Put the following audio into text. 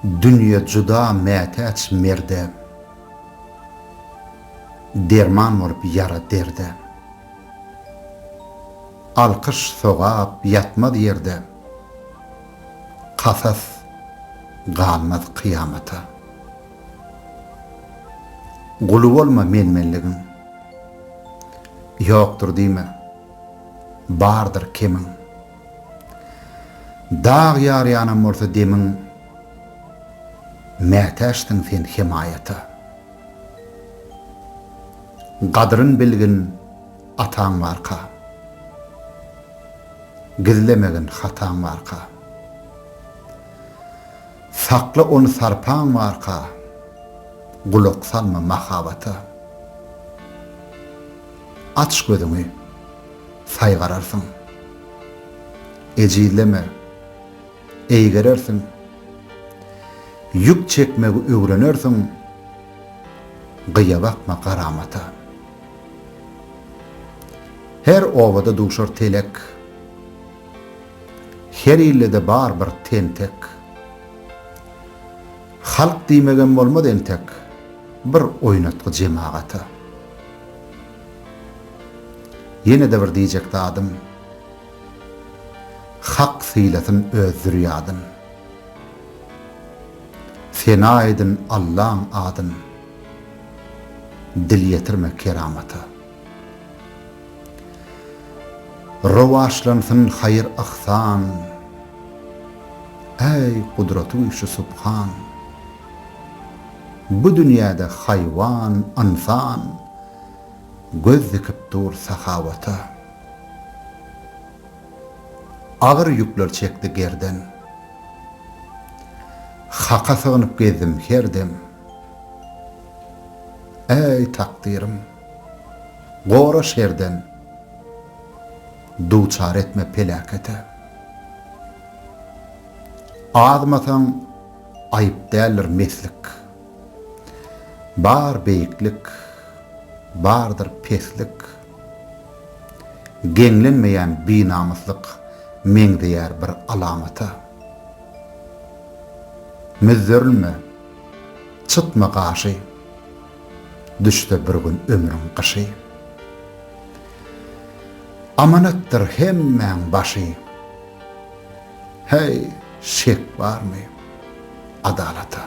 Dünya juda mätäç merde, derman bolup yara derde. Alkış sogap yatmaz yerde, kasas galmaz kıyamata. Gulu bolma menmenligin, yoktur diýme, bardır kemin. Dağ ýar ýanam bolsa demin, mätäçdiň sen himayata. Gadryn bilgin ataň barka, gizlemegin hataň barka. Sakla onu sarpaň barka, gulak salma mahabata. Aç gözüňi, saýgararsyň. Ejizleme, eýgerersiň. Yük çekmegi öwrenersiň. Gyýa bakma garamata. Her obada duşar telek, her illede bar bir tentek. Halk diýmegen bolmady entek, bir oýnatgy jemagata. Yine de bir diýjek dadym, hak sylasyn öz zürýadyn. Fena edin Allah'ın adın, dil yetirme keramata. Rovaşlansın hayır ahsan, ey kudratu işi subhan. Bu dünyada hayvan, insan, göz dikip dur sahavata. Ağır yükler çekti gerden, haka sığınıp gezdim herdem. Ey takdirim, gora şerden, duçar etme pelakete. Azmatan ayıp değerler meslik. Bar beyiklik, bardır peslik. Genlenmeyen binamızlık, meňdeýär bir alamata. Müzzürülme, çıtma gaşy, düşte bir gün ömrün qışı. Amanatdır hemmen başı, hey şek barmy adalata.